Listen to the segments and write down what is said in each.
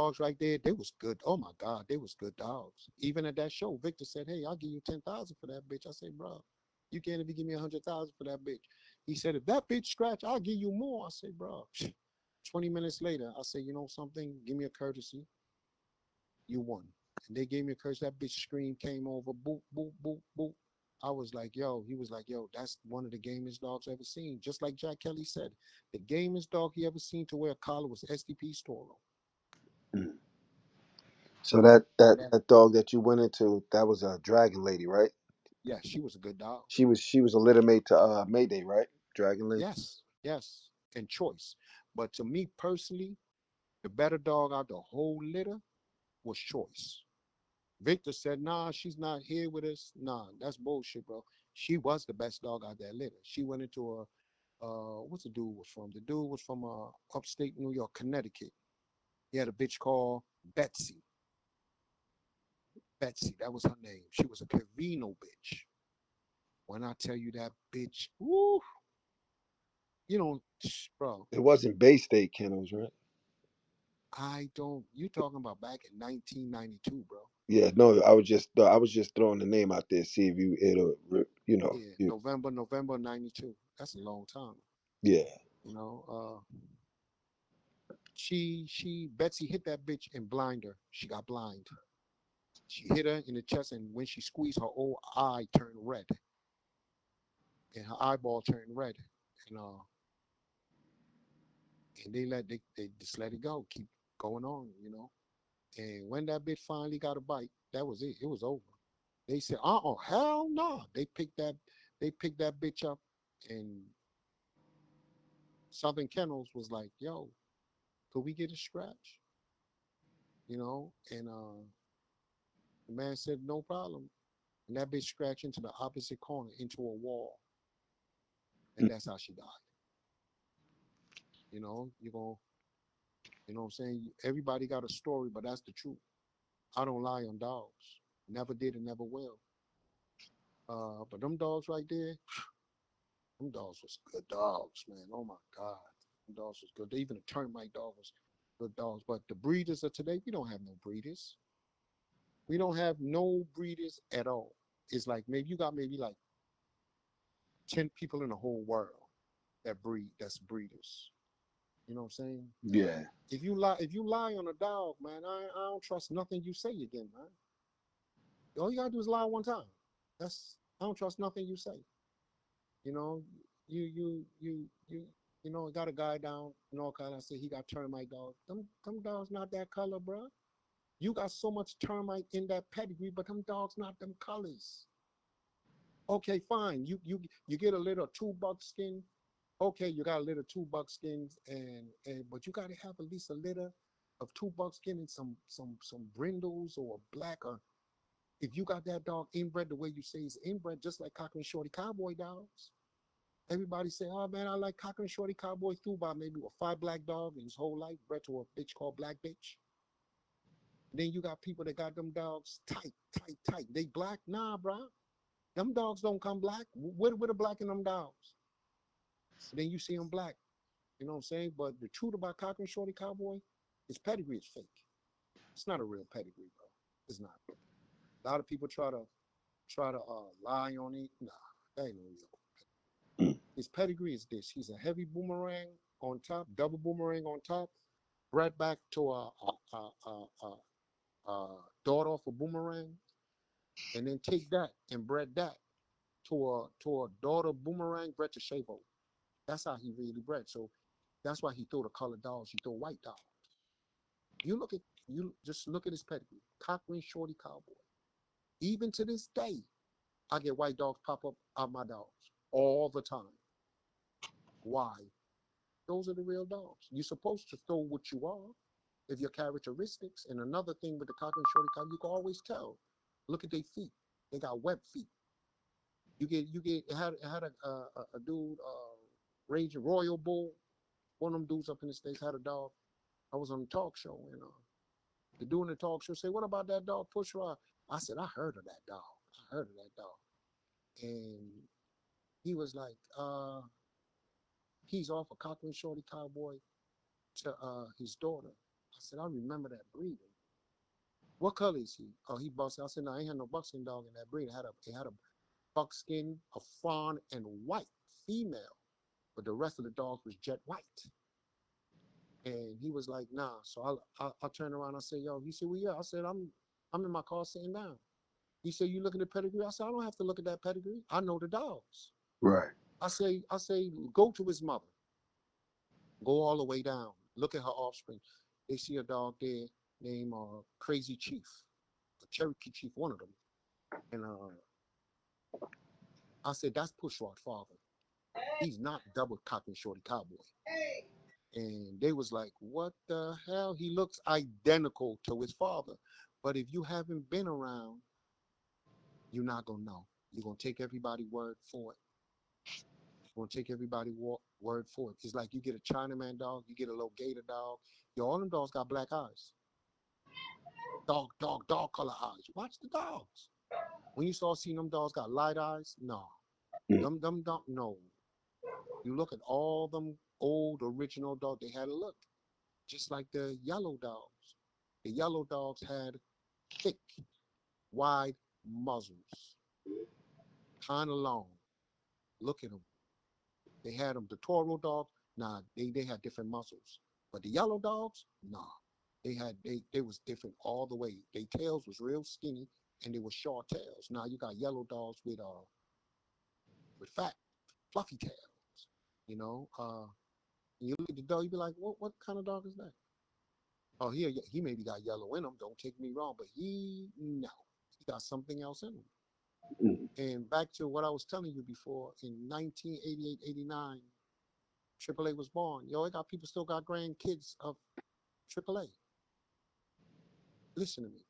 dogs right there, they was good. Oh my God, they was good dogs. Even at that show, Victor said, "Hey, I'll give you 10,000 for that bitch." I said, "Bro, you can't even give me 100,000 for that bitch." He said, "If that bitch scratch, I'll give you more." I said, "Bro." 20 minutes later, I said, "You know something? Give me a courtesy. You won." And they gave me a courtesy. That bitch scream came over, boop, boop, boop, boop. I was like, yo, he was like, yo, that's one of the gamest dogs I ever seen. Just like Jack Kelly said, the gamest dog he ever seen to wear a collar was SDP Toro. Mm. So that dog that you went into, that was a dragon lady, right? Yeah, she was a good dog. She was a litter mate to Mayday, right? Dragon lady. Yes, yes, and choice. But to me personally, the better dog out the whole litter was choice. Victor said, nah, she's not here with us. Nah, that's bullshit, bro. She was the best dog out that litter. She went into a what's the dude was from? The dude was from upstate New York, Connecticut. He had a bitch called Betsy. Betsy, that was her name. She was a Cavino bitch. When I tell you that bitch, woo, you know, bro, It wasn't Bay State kennels, right? I don't. You talking about back in 1992, bro? Yeah, no, I was just throwing the name out there, see if Yeah, November '92. That's a long time. yeah. You know, she Betsy hit that bitch and blind her. She got blind. She hit her in the chest, and when she squeezed, her old eye turned red, and her eyeball turned red, and uh, and they just let it go, keep going on, you know. And when that bitch finally got a bite, that was it. It was over. They said, hell no. They picked that bitch up, and Southern Kennels was like, yo, could we get a scratch? You know, and the man said, no problem. And that bitch scratched into the opposite corner, into a wall, and Mm. that's how she died. You know what I'm saying? Everybody got a story, but that's the truth. I don't lie on dogs. Never did and never will. But them dogs right there, them dogs was good dogs, man. Oh my God. Them dogs was good. Even a termite dog was good dogs. But the breeders of today, we don't have no breeders. We don't have no breeders at all. It's like maybe you got maybe like 10 people in the whole world that's breeders. You know what I'm saying? Yeah. If you lie on a dog, man, I don't trust nothing you say again, man. All you gotta do is lie one time. I don't trust nothing you say. You know, you got a guy down in North Carolina. Say he got termite dogs. Them dogs not that color, bro. You got so much termite in that pedigree, but them dogs not them colors. Okay, fine. You get a little $2 skin. Okay, you got a little $2 skins, and but you got to have at least a litter of $2 skin and some brindles or black. Or if you got that dog inbred the way you say it's inbred, just like Cocker and Shorty Cowboy dogs. Everybody say, "Oh man, I like Cocker and Shorty Cowboy through by maybe with 5 black dogs in his whole life, bred to a bitch called Black Bitch." Then you got people that got them dogs tight, tight, tight. They black? Nah, bro. Them dogs don't come black. Where the black in them dogs? Then you see them black. You know what I'm saying? But the truth about Cocker and Shorty Cowboy, his pedigree is fake. It's not a real pedigree, bro. It's not. A lot of people try to lie on it. Nah, that ain't no real. Mm. His pedigree is this: he's a heavy boomerang on top, double boomerang on top, bred back to daughter of a boomerang, and then take that and bred that to a daughter boomerang bred to Shavo. That's how he really bred. So that's why he throw the colored dogs. He throw white dogs. You look at you just look at his pedigree. Cochran Shorty Cowboy. Even to this day, I get white dogs pop up out my dogs all the time. Why? Those are the real dogs. You're supposed to throw what you are, if your characteristics. And another thing with the Cocker and Shorty Cow, you can always tell. Look at their feet. They got web feet. You get. It had a dude, Rage Royal Bull. One of them dudes up in the states had a dog. I was on the talk show, and the dude in the talk show said, "What about that dog, Push Rod?" I said, "I heard of that dog. I heard of that dog." And he was like, he's off a Cocker and Shorty Cowboy to his daughter. I said, I remember that breed. What color is he? Oh, he buckskin. I said, no, I ain't had no buckskin dog in that breed. It had a buckskin, a fawn, and white female, but the rest of the dogs was jet white. And he was like, nah. So I turned around. I said, yo. He said, well, yeah. I said, I'm in my car sitting down. He said, you looking at pedigree? I said, I don't have to look at that pedigree. I know the dogs. Right. I say, go to his mother. Go all the way down. Look at her offspring. They see a dog there named Crazy Chief, a Cherokee Chief, one of them. And I said, that's Pushrod father. He's not double cock and shorty cowboy. And they was like, what the hell? He looks identical to his father. But if you haven't been around, you're not gonna know. You're gonna take everybody word for it. You're gonna take everybody word for it. It's like you get a Chinaman dog, you get a little gator dog. Yo, all them dogs got black eyes. Dog color eyes. Watch the dogs. When you start seeing them dogs got light eyes, no. Mm. Them don't no. You look at all them old original dogs, they had a look. Just like the yellow dogs. The yellow dogs had thick, wide muzzles, kind of long. Look at them. They had them. The Toro dogs, nah, they had different muzzles. But the yellow dogs, nah. They was different all the way. Their tails was real skinny and they were short tails. Now you got yellow dogs with fat, fluffy tails. You know, you look at the dog, you be like, what kind of dog is that? Oh, he maybe got yellow in him. Don't take me wrong, but no, he got something else in him. Mm. And back to what I was telling you before, in 1988, 89, AAA was born. Yo, I got people still got grandkids of AAA. Listen to me.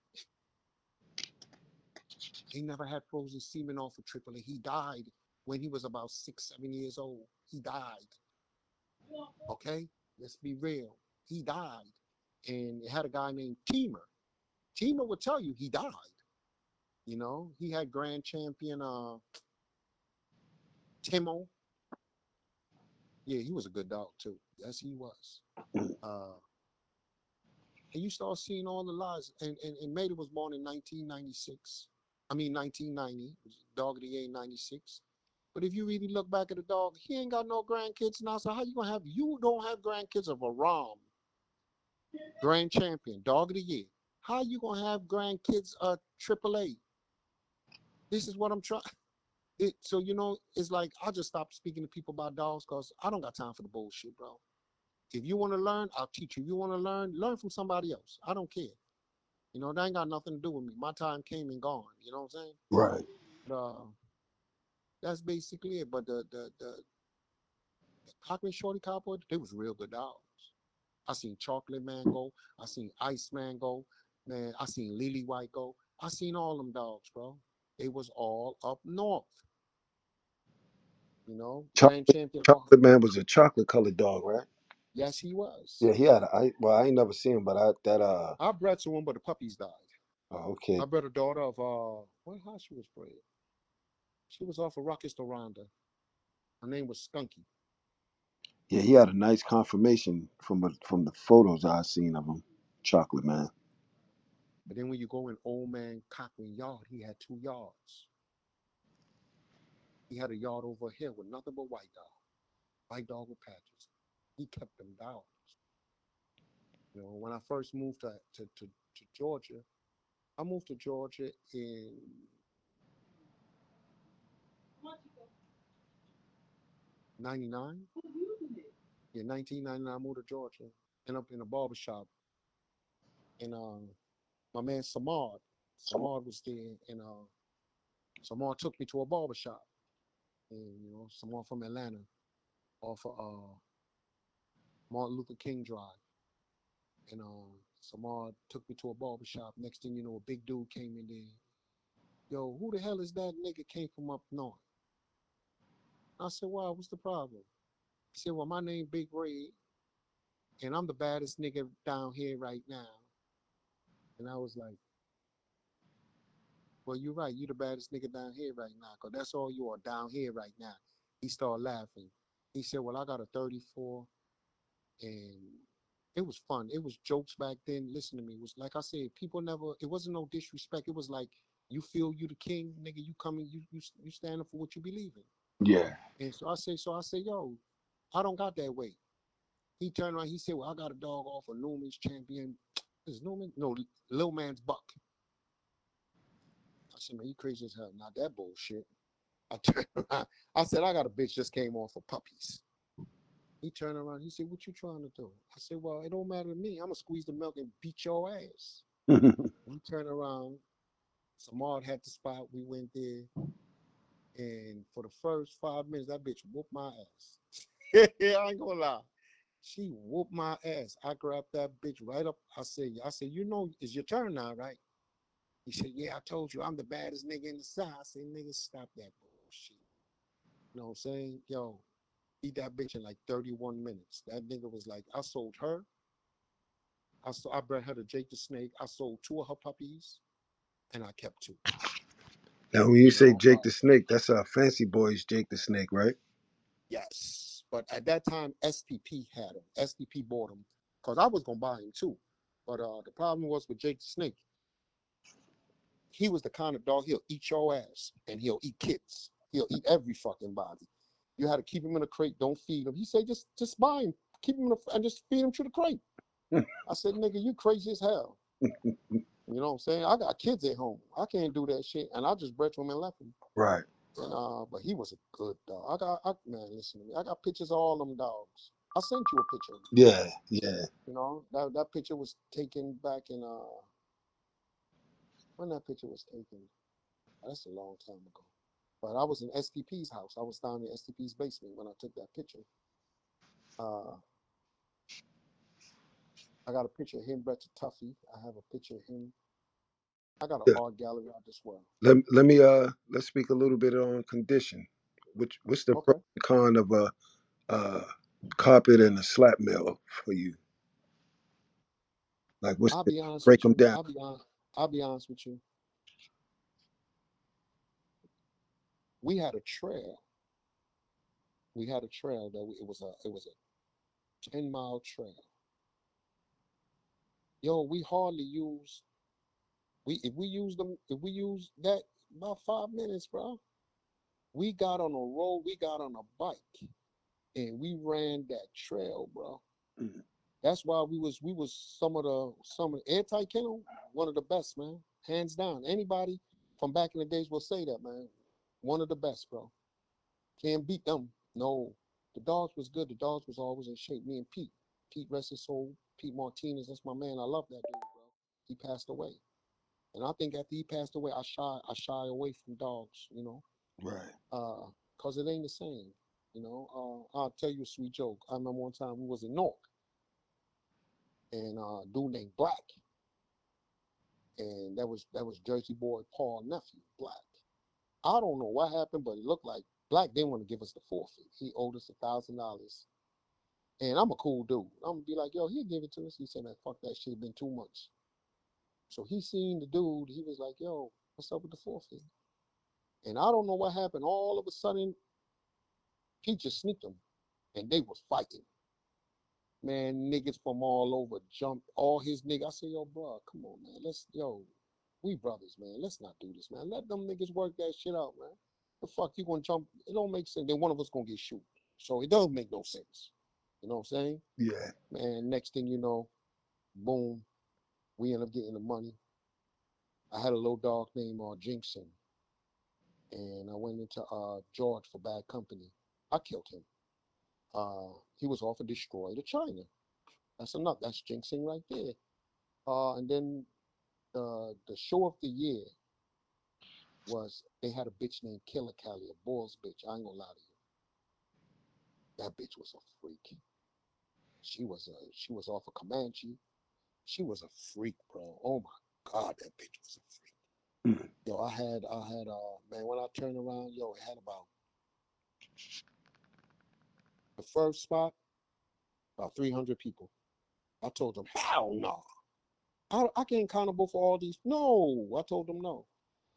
He never had frozen semen off of AAA. He died when he was about 6, 7 years old. He died. Okay? Let's be real. He died. And it had a guy named Teamer. Teamer would tell you he died. You know, he had grand champion Timo. Yeah, he was a good dog too. Yes, he was. Mm. Uh, and you start seeing all the lies. And Mayday was born in 1996. I mean 1990. Dog of the year in 96. But if you really look back at the dog, he ain't got no grandkids now. So how you gonna have? You don't have grandkids of a Ram, grand champion, dog of the year. How you gonna have grandkids of AAA? This is what I'm trying. So it's like I just stopped speaking to people about dogs because I don't got time for the bullshit, bro. If you want to learn, I'll teach you. If you want to learn from somebody else. I don't care. That ain't got nothing to do with me. My time came and gone. You know what I'm saying? Right. But that's basically it. But the Cockney Shorty Cowboy, they was real good dogs. I seen Chocolate Mango. I seen Ice Mango. Man, I seen Lily White go. I seen all them dogs, bro. They was all up north. Grand Chocolate, champion. Chocolate Man was a chocolate colored dog, right? Yes, he was. Yeah, he had. I ain't never seen him, but I bred to him, but the puppies died. Oh, okay. I bred a daughter of how she was bred. She was off of Ruckus Rhonda. Her name was Skunky. Yeah, he had a nice conformation from the photos I seen of him. Chocolate Man. But then when you go in Old Man Cochran yard, he had 2 yards. He had a yard over here with nothing but white dog with patches. He kept them dogs. When I first moved to Georgia, I moved to Georgia in 99. Yeah, 1999, I moved to Georgia. And up in a barber shop. And my man Samad was there. And Samad took me to a barber shop. And, Samad from Atlanta off of Martin Luther King Drive. And Samad took me to a barber shop. Next thing you know, a big dude came in there. Yo, who the hell is that nigga came from up north? I said, wow, what's the problem? He said, well, my name Big Red, and I'm the baddest nigga down here right now. And I was like, well, you're right. You the baddest nigga down here right now, because that's all you are down here right now. He started laughing. He said, well, I got a 34, and It was fun. It was jokes back then. Listen to me. It was like I said, people never. It wasn't no disrespect. It was like you feel you the king, nigga. You coming. You standing for what you believe in. Yeah. And so I say, yo, I don't got that weight. He turned around. He said, well, I got a dog off of Newman's champion. Is Newman? No, Lil Man's buck. I said, man, you crazy as hell. Not that bullshit. I turned around. I said, I got a bitch just came off of puppies. He turned around. He said, what you trying to do? I said, well, it don't matter to me. I'm going to squeeze the milk and beat your ass. He turned around. Samad had the spot. We went there. And for the first 5 minutes, that bitch whooped my ass. Yeah, I ain't gonna lie. She whooped my ass. I grabbed that bitch right up. I said, you know, it's your turn now, right? He said, yeah, I told you I'm the baddest nigga in the side. I said, nigga, stop that bullshit. You know what I'm saying? Yo, beat that bitch in like 31 minutes. That nigga was like, I sold her. I brought her to Jake the Snake. I sold 2 of her puppies, and I kept 2. Now, when you You say know, Jake the Snake, that's Fancy Boys Jake the Snake, right? yes. But at that time, STP had him. STP bought him because I was gonna buy him too. But the problem was with Jake the Snake. He was the kind of dog he'll eat your ass and he'll eat kids. He'll eat every fucking body. You had to keep him in a crate. Don't feed him. He said, just buy him, keep him and just feed him to the crate. I said, nigga, you crazy as hell. You know what I'm saying? I got kids at home. I can't do that shit. And I just bred to him and left him. Right. And but he was a good dog. Man, listen to me. I got pictures of all them dogs. I sent you a picture. Yeah. Yeah. You know, that picture was taken back in when that picture was taken. That's a long time ago. But I was in STP's house. I was down in STP's basement when I took that picture. Uh, I got a picture of him, Brett Tuffy. I have a picture of him. I got an Yeah. art gallery out this world. Let me let's speak a little bit on condition. What's the pro Okay. and con of a uh carpet and a slap mill for you? Like what's I'll the be honest break with them you. down? I'll be honest with you. We had a trail. We had a trail that it was a 10-mile trail. Yo, we hardly use we if we use that about 5 minutes, bro. We got on a road, we got on a bike, and we ran that trail, bro. Mm. That's why we was some of the anti kennel, one of the best, man. Hands down. Anybody from back in the days will say that, man. One of the best, bro. Can't beat them. No. The dogs was good. The dogs was always in shape. Me and Pete. Pete rest his soul. Pete Martinez, that's my man. I love that dude, bro. He passed away. And I think after he passed away, I shy away from dogs, you know. Right. Cause it ain't the same. You know. I'll tell you a sweet joke. I remember one time we was in Newark and a dude named Black. And that was Jersey boy Paul nephew, Black. I don't know what happened, but it looked like Black didn't want to give us the forfeit. He owed us $1,000. And I'm a cool dude. I'm gonna be like, yo, he'll give it to us. He said, man, fuck that shit, it been too much. So he seen the dude, he was like, yo, what's up with the forfeit? And I don't know what happened. All of a sudden, he just sneaked him. And they was fighting. Man, niggas from all over jumped all his niggas. I said, yo, bro, come on, man. We brothers, man. Let's not do this, man. Let them niggas work that shit out, man. The fuck you gonna jump? It don't make sense. Then one of us gonna get shoot. So it doesn't make no sense. You know what I'm saying? Yeah. Man, next thing you know, boom, we end up getting the money. I had a little dog named Jinxon, and I went into George for bad company. I killed him. He was offered destroy to China. That's enough. That's jinxing right there. And then the show of the year was they had a bitch named Killer Callie, a Bulls bitch. I ain't gonna lie to you. That bitch was a freak. She was off of Comanche. She was a freak, bro. Oh my God, that bitch was a freak. Mm. Yo, I had man, when I turned around, yo, it had about the first spot, about 300 people. I told them, hell no. I can't accountable for all these. No, I told them no.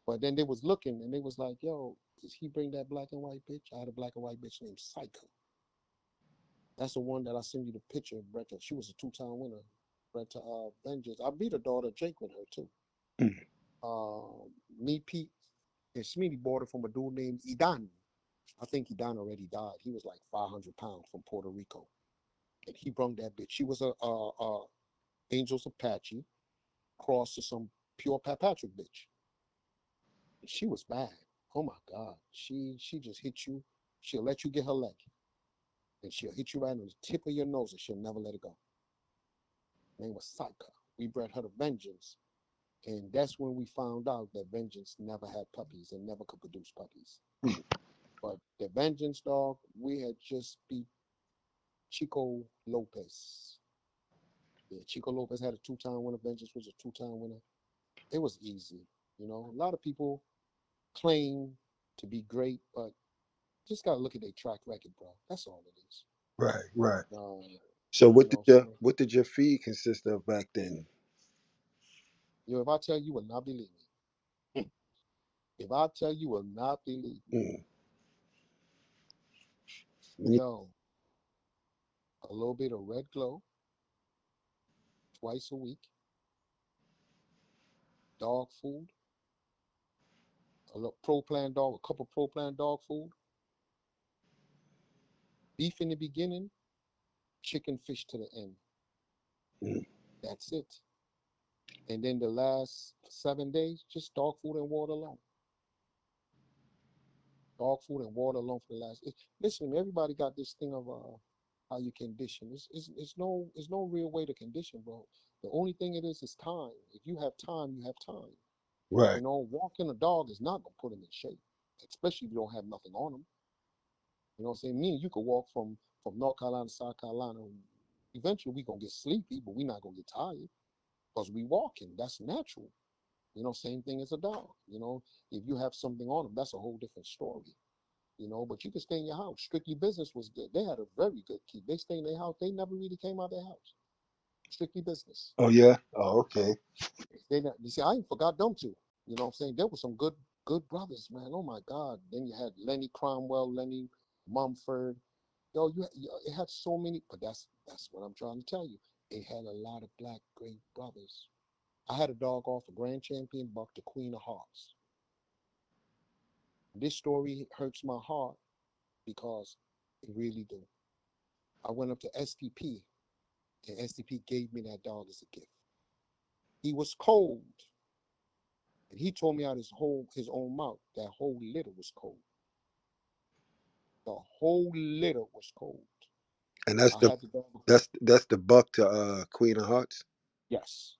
But then they was looking and they was like, yo, did he bring that black and white bitch? I had a black and white bitch named Psycho. That's the one that I sent you the picture of Bretta. She was a two-time winner. Bretta Vengeance. I beat her daughter Jake with her too. Mm. Me, Pete, and Smitty bought it from a dude named Idan. I think Idan already died. He was like 500 pounds from Puerto Rico. And he brung that bitch. She was a Angels Apache crossed to some pure Pat Patrick bitch. She was bad. Oh my God. She just hit you. She'll let you get her leg. And she'll hit you right on the tip of your nose and she'll never let it go. Her name was Saika. We bred her to Vengeance. And that's when we found out that Vengeance never had puppies and never could produce puppies. But the Vengeance dog, we had just beat Chico Lopez. Yeah, Chico Lopez had a two-time winner. Vengeance was a two-time winner. It was easy. You know, a lot of people claim to be great, but just gotta look at their track record, bro. That's all it is. Right, right. Um, So you know, so what did your feed consist of back then? if I tell you, you will not believe me. If I tell you, you will not believe Mm. me. Yo, a little bit of red glow twice a week, dog food, a little pro plan dog, a couple pro plan dog food, beef in the beginning, chicken, fish to the end. Mm. That's it. And then the last 7 days, just dog food and water alone. Dog food and water alone for the last. Listen, everybody got this thing of how you condition. It's no real way to condition, bro. The only thing it is time. If you have time, you have time. Right, You know, walking a dog is not gonna put him in shape, especially if you don't have nothing on him. You know what I'm saying? Me and you could walk from North Carolina to South Carolina. Eventually, we gonna get sleepy, but we're not gonna get tired because we walking. That's natural. You know, same thing as a dog. You know, if you have something on them, that's a whole different story. You know, but you can stay in your house. Strictly Business was good. They had a very good keep. They stay in their house. They never really came out of their house. Strictly Business. oh yeah, oh okay. You see, I ain't forgot them two. You know what I'm saying? There were some good brothers, man. Oh my God. Then you had Lenny Cromwell, Lenny Mumford. It had so many, but that's what I'm trying to tell you. It had a lot of black great brothers. I had a dog off a grand champion buck, the Queen of Hearts. This story hurts my heart because it really do. I went up to STP and STP gave me that dog as a gift. He was cold, and he told me out his own mouth that whole litter was cold. The whole litter was cold. And I had the dog. that's the buck to Queen of Hearts. Yes,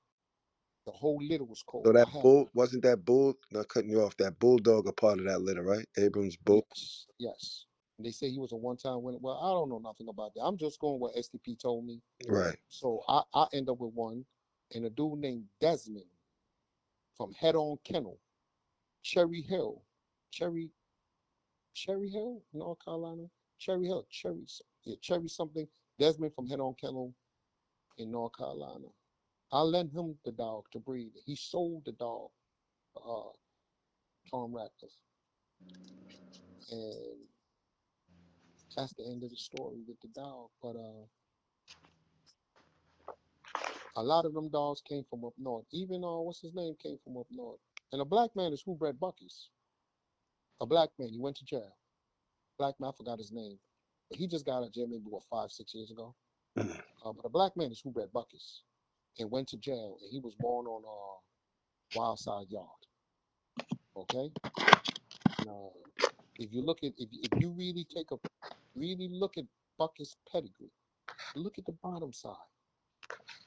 the whole litter was So cold. I that had bull wasn't that bull? Not cutting you off. That bulldog a part of that litter, right? Abrams bull. yes, yes. And they say he was a one-time winner. Well, I don't know nothing about that. I'm just going what STP told me. Right. So I end up with one, and a dude named Desmond from Head On Kennel, Cherry Hill, Cherry Cherry Hill, North Carolina. Cherry Hill, yeah, Cherry something. Desmond from Head On Kennel in North Carolina. I lent him the dog to breed. He sold the dog, uh, Tom Ratcliffe, and that's the end of the story with the dog. But a lot of them dogs came from up north. Even what's his name came from up north. And a black man is who bred Bucky's. A black man. He went to jail. Black man, I forgot his name, but he just got out of jail maybe what 5, 6 years ago. Mm. But a black man is who bred Bucky's and went to jail, and he was born on Wild Side Yard. Okay. Now, if you look at if you really take a really look at Bucky's pedigree, look at the bottom side.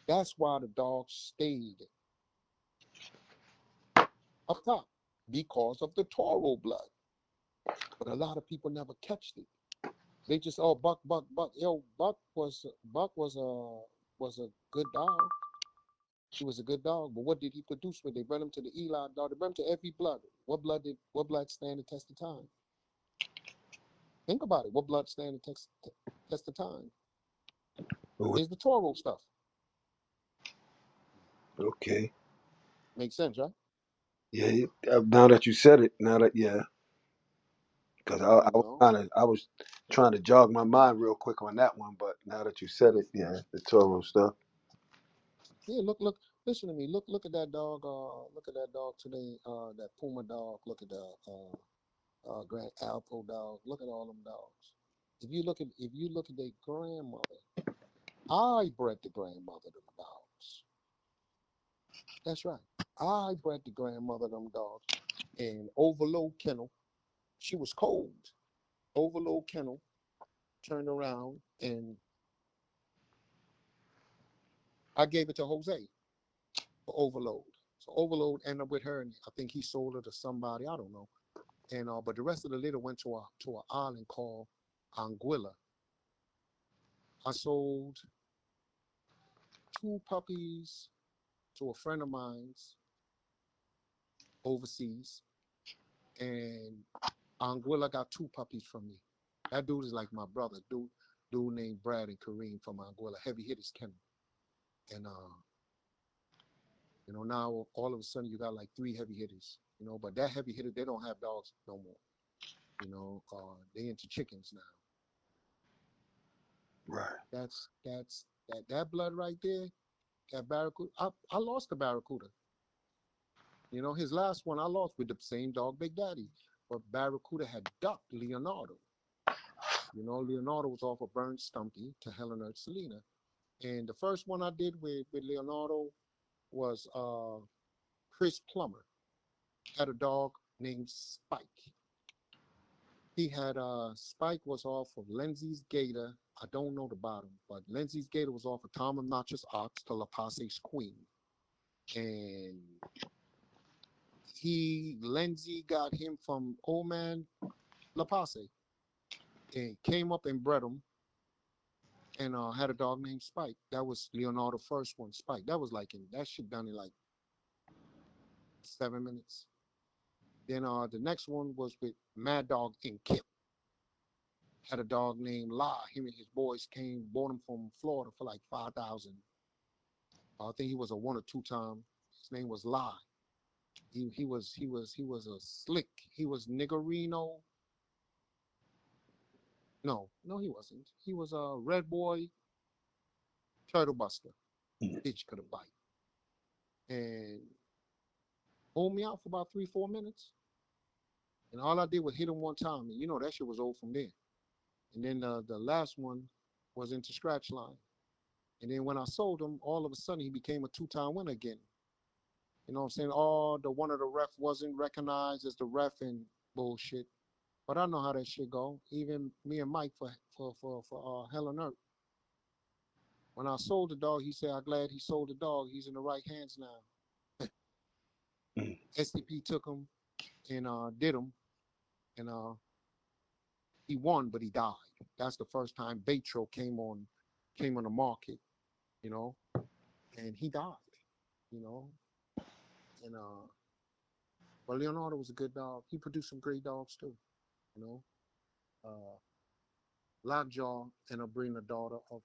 That's why the dog stayed up top because of the Toro blood. But a lot of people never catched it. They just Buck, Buck, Buck. Yo, Buck was a good dog. He was a good dog. But what did he produce when they bred him to the Eli dog? They bred him to every blood. What blood stand the test of time? Think about it. What blood stand the test of time? Oh, Is the Toro stuff. okay. Makes sense, right? Yeah. Now that you said it, now that yeah, because I You was know? trying to I was trying to jog my mind real quick on that one, but now that you said it, yeah, the Toro stuff. Yeah, look, listen to me. Look at that dog. Look at that dog today. That Puma dog. Look at the Grand Alpo dog. Look at all them dogs. If you look at their grandmother, I bred the grandmother of them dogs. That's right. I bred the grandmother of them dogs. And Overload Kennel, she was cold. Overload Kennel turned around and I gave it to Jose for Overload. So Overload ended up with her, and I think he sold her to somebody. I don't know. And but the rest of the litter went to an island called Anguilla. I sold two puppies to a friend of mine's overseas, and Anguilla got two puppies from me. That dude is like my brother. Dude named Brad and Kareem from Anguilla, heavy hitters kennel. And now all of a sudden you got like three heavy hitters. But that heavy hitter, they don't have dogs no more. They into chickens now. Right. That blood right there. That Barracuda. I lost the Barracuda. His last one I lost with the same dog, Big Daddy. But Barracuda had ducked Leonardo. Leonardo was off a burned Stumpy to Helena Selena. And the first one I did with Leonardo was Chris Plummer. Had a dog named Spike. He had Spike was off of Lindsay's Gator. I don't know the bottom, but Lindsay's Gator was off of Tom of Notch's Ox to La Passe's Queen. And Lindsay got him from old man La Passe and came up and bred him and had a dog named Spike. That was Leonardo's first one, Spike. That shit done in like 7 minutes. Then the next one was with Mad Dog and Kip. Had a dog named La. Him and his boys bought him from Florida for like 5,000. I think he was a one or two time. His name was La. He was a slick. He was Niggerino. No, he wasn't. He was a red boy turtle buster. Bitch could have bite. And hold me out for about 3-4 minutes. And all I did was hit him one time. And that shit was old from there. And then the last one was into scratch line. And then when I sold him, all of a sudden he became a two-time winner again. You know what I'm saying? The one of the ref wasn't recognized as the ref and bullshit. But I know how that shit go. Even me and Mike for Hell on Earth. When I sold the dog, he said, "I'm glad he sold the dog. He's in the right hands now." SCP took him and did him, and he won, but he died. That's the first time Batro came on the market, you know, and he died, you know, and but Leonardo was a good dog. He produced some great dogs too, you know. Lockjaw and I bring the daughter of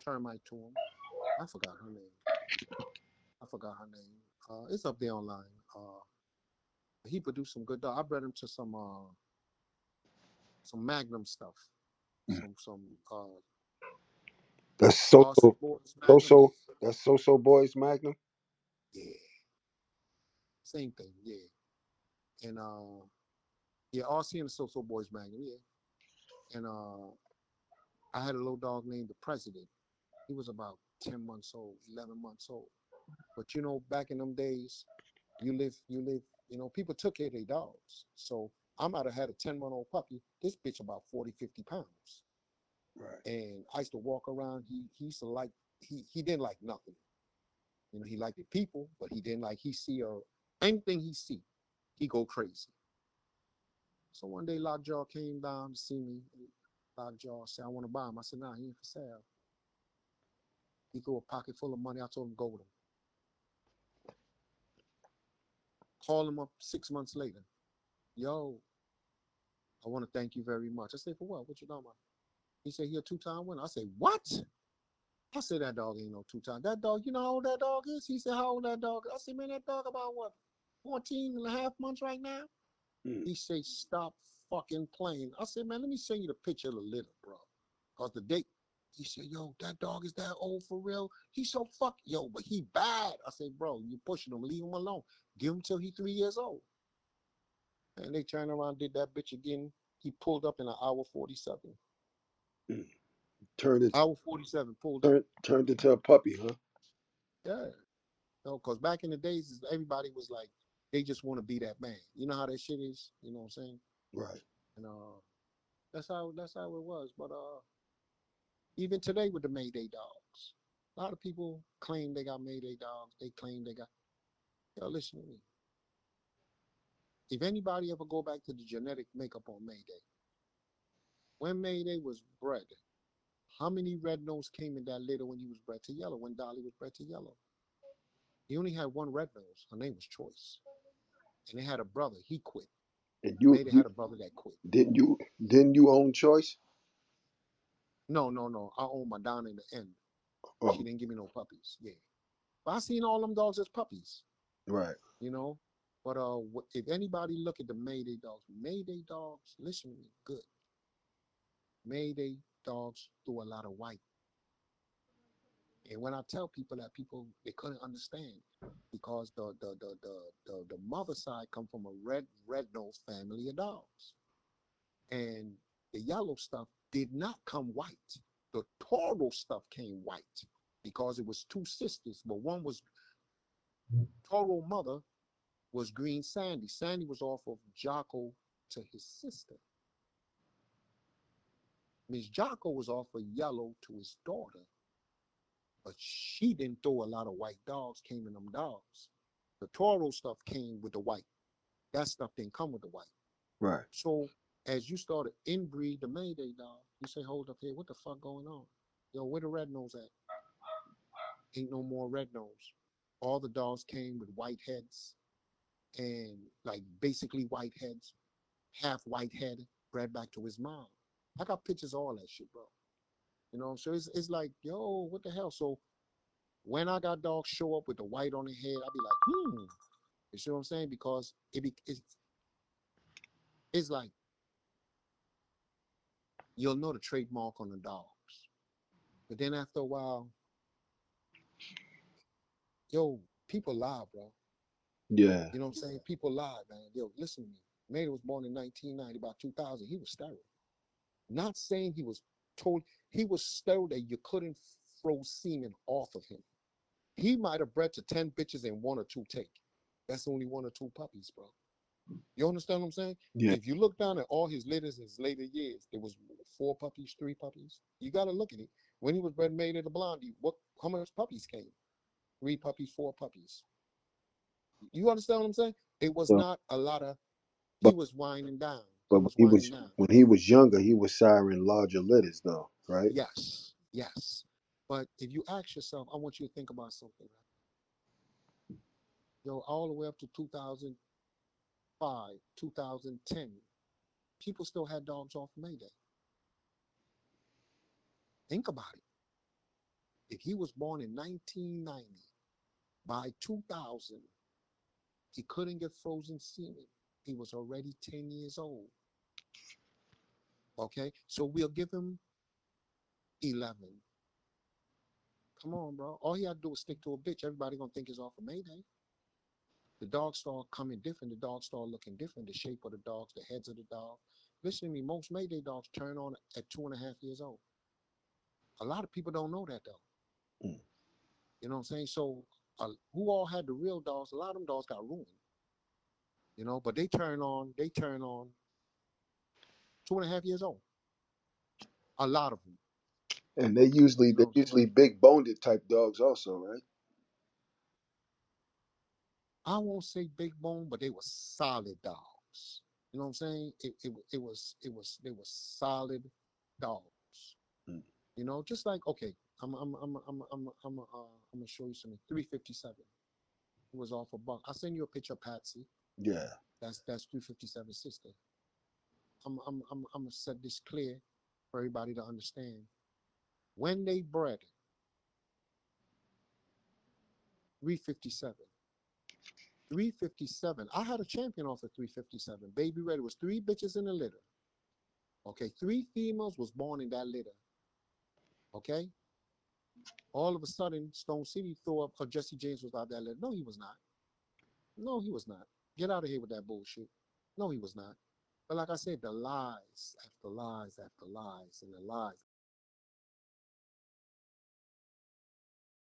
Termite to him. I forgot her name. It's up there online. He produced some good dogs. I bred him to some Magnum stuff. Some That's RC Boys Magnum. That's So Boys Magnum. Yeah, same thing. Yeah, and yeah, RC and the So Boys Magnum. Yeah, and I had a little dog named the President. He was about 10 months old, 11 months old. But back in them days, people took care of their dogs. So I might have had a 10-month-old puppy. This bitch about 40, 50 pounds. Right. And I used to walk around. He used to like, he didn't like nothing. He liked the people, but he didn't like, he see anything he see, he go crazy. So one day Lockjaw came down to see me. Lockjaw said, "I want to buy him." I said, "Nah, he ain't for sale." He threw a pocket full of money. I told him, "Go with him." Call him up 6 months later. "Yo, I want to thank you very much." I said, "For what? What you talking about?" He said, "He a two-time winner." I said, "What?" I said, "That dog ain't no two-time. That dog, you know how old that dog is?" He said, "How old that dog?" I said, "Man, that dog about what, 14 and a half months right now?" Mm. He said, "Stop fucking playing. I said, man, let me send you the picture of the litter, bro. Cause the date, he said, yo, that dog is that old for real? He's so yo, but he bad. I said, bro, you pushing him, leave him alone. Give him till he 3 years old. And they turned around, did that bitch again. He pulled up in an hour 47. Mm. Turned it Hour 47 pulled up. turned into a puppy, huh? Yeah. No, because back in the days, everybody was like, they just want to be that man. You know how that shit is? You know what I'm saying? Right. And that's how it was. But even today with the Mayday dogs, a lot of people claim they got Mayday dogs. They claim they got. Yo, listen to me. If anybody ever go back to the genetic makeup on Mayday, when Mayday was bred, how many red nose came in that litter when he was bred to yellow? When Dolly was bred to yellow, he only had one red nose. Her name was Choice, and they had a brother. He quit. And Mayday had a brother that quit. didn't you own choice? No, no, no. I own Madonna in the end. She Oh, didn't give me no puppies. Yeah, but I seen all them dogs as puppies. right. You know. But if anybody look at the Mayday dogs, listen to me, good. Mayday dogs threw a lot of white. And when I tell people that, people they couldn't understand because the mother side come from a red nose family of dogs, and the yellow stuff did not come white. The Toro stuff came white because it was two sisters, but one was Toro mother was Green Sandy. Sandy was off of Jocko to his sister. Miss Jocko was off of yellow to his daughter, but she didn't throw a lot of white dogs, came in them dogs. The Toro stuff came with the white. That stuff didn't come with the white. Right. So as you started inbreed the Mayday dog, you say, hold up here, what the fuck going on? Yo, where the red nose at? Ain't no more red nose. All the dogs came with white heads and like basically white heads, half white head, bred back to his mom. I got pictures of all that shit, bro. You know, so it's like, yo, what the hell? So when I got dogs show up with the white on their head, I be like, you see what I'm saying? Because it's like you'll know the trademark on the dogs. But then after a while, yo, people lie, bro. Yeah. You know what I'm saying? People lie, man. Yo, listen to me. Mater was born in 1990, about 2000. He was sterile. Not saying he was sterile that you couldn't throw semen off of him. He might have bred to 10 bitches and one or two take. That's only one or two puppies, bro. You understand what I'm saying? Yeah. If you look down at all his litters, his later years, there was four puppies, three puppies. You got to look at it. When he was bred made of the blondie, how much puppies came? Three puppies, four puppies. You understand what I'm saying? It was So, not a lot of. He but was winding down. He but was winding down. when he was younger, he was siring larger litters though, right? Yes, yes. But if you ask yourself, I want you to think about something. Right? Yo, all the way up to 2005, 2010, people still had dogs off Mayday. Think about it. If he was born in 1990, by 2000, he couldn't get frozen semen. He was already 10 years old. Okay, so we'll give him 11. Come on, bro. All he had to do was stick to a bitch. Everybody gonna think it's off of Mayday. The dogs start coming different. The dogs start looking different. The shape of the dogs, the heads of the dog. Listen to me. Most Mayday dogs turn on at 2.5 years old. A lot of people don't know that though. Mm. You know what I'm saying? So, who all had the real dogs? A lot of them dogs got ruined. You know, but they turn on. They turn on 2.5 years old. A lot of them. And You know what I'm saying? they're usually big boned type dogs also, right? I won't say big bone, but they were solid dogs. You know what I'm saying? They were solid dogs. Mm. You know, just like okay, I'm gonna show you something. 357. It was off a buck. I'll send you a picture of Patsy. Yeah. That's 357 sister. I'm gonna set this clear for everybody to understand. When they bred 357, 357. I had a champion off of 357. Baby Red was three bitches in the litter. Okay, three females was born in that litter. Okay, all of a sudden, Stone City threw up, or Jesse James was out that litter. No, he was not. No, he was not. Get out of here with that bullshit. No, he was not. But like I said, the lies after lies after lies and the lies.